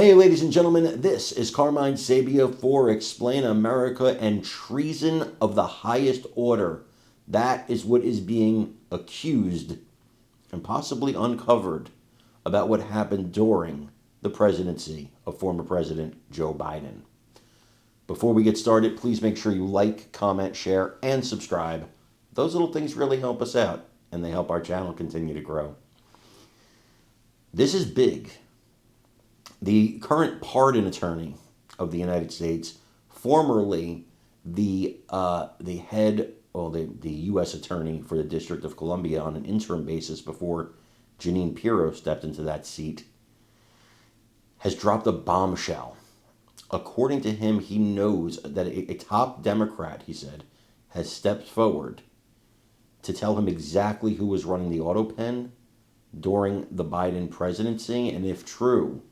Hey, ladies and gentlemen, this is Carmine Sabia for Explain America and treason of the highest order. That is what is being accused and possibly uncovered about what happened during the presidency of former President Joe Biden. Before we get started, please make sure you like, comment, share, and subscribe. Those little things really help us out and they help our channel continue to grow. This is big. The current pardon attorney of the United States, formerly the head, well, the U.S. attorney for the District of Columbia on an interim basis before Jeanine Pirro stepped into that seat, has dropped a bombshell. According to him, he knows that a top Democrat, he said, has stepped forward to tell him exactly who was running the Autopen during the Biden presidency, and if true,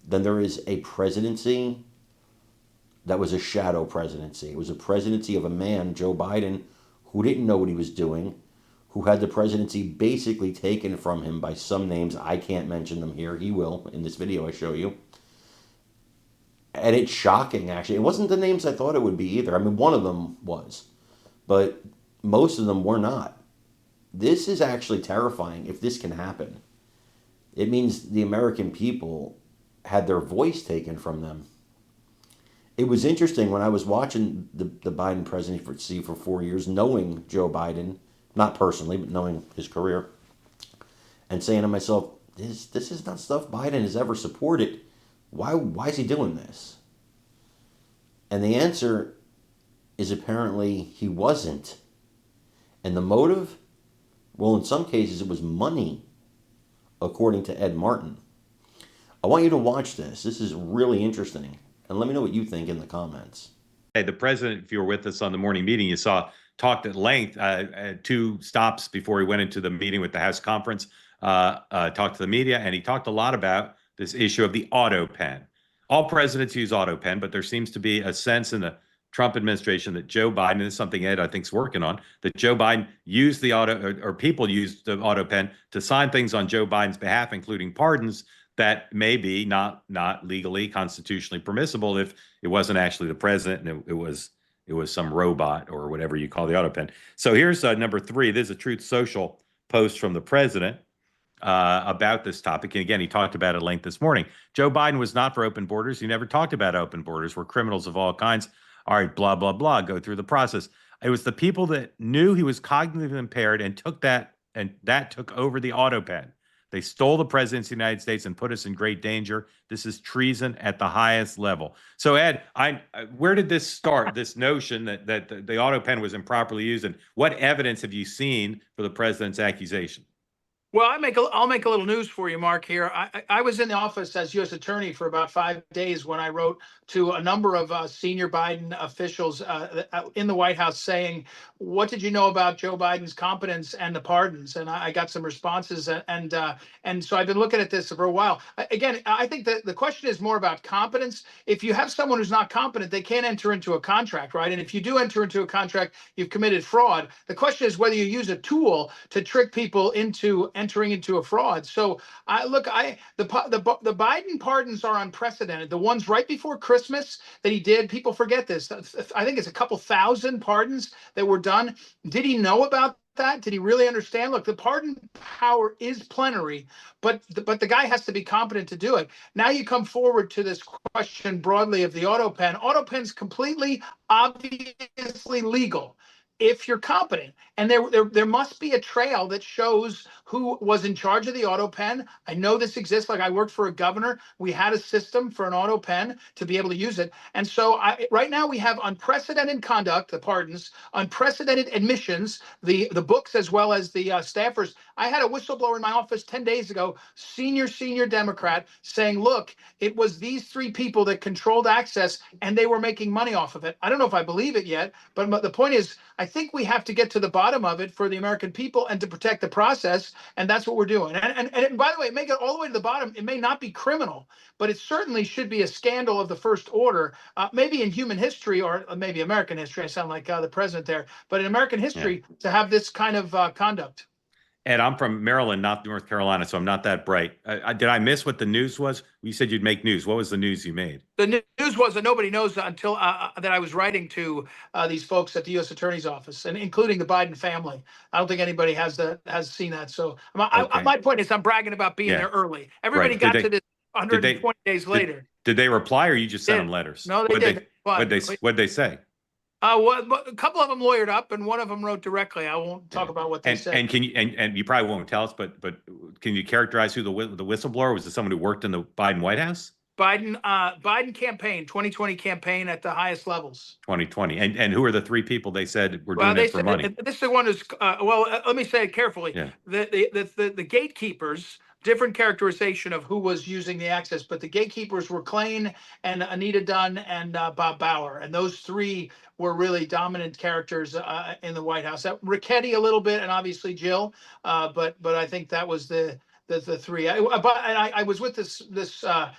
then there is a presidency that was a shadow presidency. It was a presidency of a man, Joe Biden, who didn't know what he was doing, who had the presidency basically taken from him by some names. I can't mention them here. He will in this video I show you. And it's shocking, actually. It wasn't the names I thought it would be either. I mean, one of them was, but most of them were not. This is actually terrifying if this can happen. It means the American people had their voice taken from them. It was interesting when I was watching the Biden presidency for 4 years, knowing Joe Biden, not personally, but knowing his career, and saying to myself, this is not stuff Biden has ever supported. Why is he doing this? And the answer is apparently he wasn't. And the motive? Well, in some cases it was money, according to Ed Martin. I want you to watch this. This is really interesting. And let me know what you think in the comments. Hey, the president, if you were with us on the morning meeting, you saw talked at length, two stops before he went into the meeting with the House conference, talked to the media, and he talked a lot about this issue of the auto pen. All presidents use auto pen, but there seems to be a sense in the Trump administration that Joe Biden, and this is something Ed I think is working on, that Joe Biden used the auto, or people used the auto pen to sign things on Joe Biden's behalf, including pardons that may be not legally constitutionally permissible if it wasn't actually the president and it was some robot or whatever you call the auto pen. So here's number 3. This is a Truth Social post from the president about this topic. And again, he talked about it at length this morning. Joe Biden was not for open borders. He never talked about open borders where criminals of all kinds, all right, blah, blah, blah, go through the process. It was the people that knew he was cognitively impaired and took that, and that took over the auto pen. They stole the presidency of the United States and put us in great danger. This is treason at the highest level. So, Ed, where did this start, this notion that the auto pen was improperly used, and what evidence have you seen for the president's accusation? Well, I'll make a little news for you, Mark. Here, I was in the office as U.S. Attorney for about 5 days when I wrote to a number of senior Biden officials in the White House saying, "What did you know about Joe Biden's competence and the pardons?" And I got some responses, and so I've been looking at this for a while. Again, I think that the question is more about competence. If you have someone who's not competent, they can't enter into a contract, right? And if you do enter into a contract, you've committed fraud. The question is whether you use a tool to trick people into entering into a fraud. So the Biden pardons are unprecedented. The ones right before Christmas that he did, people forget this. I think it's a couple thousand pardons that were done. Did he know about that? Did he really understand? Look, the pardon power is plenary, but the guy has to be competent to do it. Now you come forward to this question broadly of the auto pen. Auto pen's completely obviously legal if you're competent, and there must be a trail that shows who was in charge of the auto pen. I know this exists. Like, I worked for a governor. We had a system for an auto pen to be able to use it. And so right now we have unprecedented conduct, the pardons, unprecedented admissions, the books, as well as the staffers. I had a whistleblower in my office 10 days ago, senior Democrat, saying, look, it was these 3 people that controlled access and they were making money off of it. I don't know if I believe it yet, but the point is, I think we have to get to the bottom of it for the American people and to protect the process, and that's what we're doing. And by the way, make it all the way to the bottom. It may not be criminal, but it certainly should be a scandal of the first order, maybe in human history, or maybe American history. I sound like the president there, but in American history, to have this kind of conduct. Ed, I'm from Maryland, not North Carolina, so I'm not that bright. Did I miss what the news was? You said you'd make news. What was the news you made? The news was that nobody knows until that I was writing to these folks at the U.S. Attorney's Office, and including the Biden family. I don't think anybody has seen that. So Okay. my point is, I'm bragging about being Yeah. there early. Everybody Right. got to this 120 days later. Did they reply, or you just sent Did. them letters? No, they did. What'd they say? Well, a couple of them lawyered up, and one of them wrote directly. I won't talk about what they said. And can you and you probably won't tell us, but can you characterize who the whistleblower was? It someone who worked in the Biden White House? Biden campaign, 2020 campaign at the highest levels. 2020. And who are the three people they said were doing it for money? This is the one who's let me say it carefully. Yeah. The gatekeepers, different characterization of who was using the access, but the gatekeepers were Klain and Anita Dunn and Bob Bauer, and those three were really dominant characters in the White House. Ricchetti a little bit, and obviously Jill, but I think that was the three. I was with this person,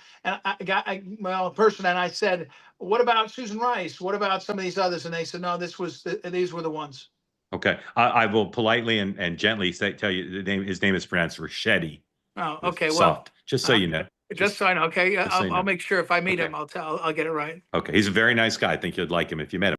and I said, "What about Susan Rice? What about some of these others?" And they said, "No, these were the ones." Okay, I will politely and gently tell you his name is pronounced Ricchetti. Oh, okay. Soft, just so you know. Just so I know. Okay, so you know. I'll make sure if I meet him, I'll get it right. Okay, he's a very nice guy. I think you'd like him if you met him.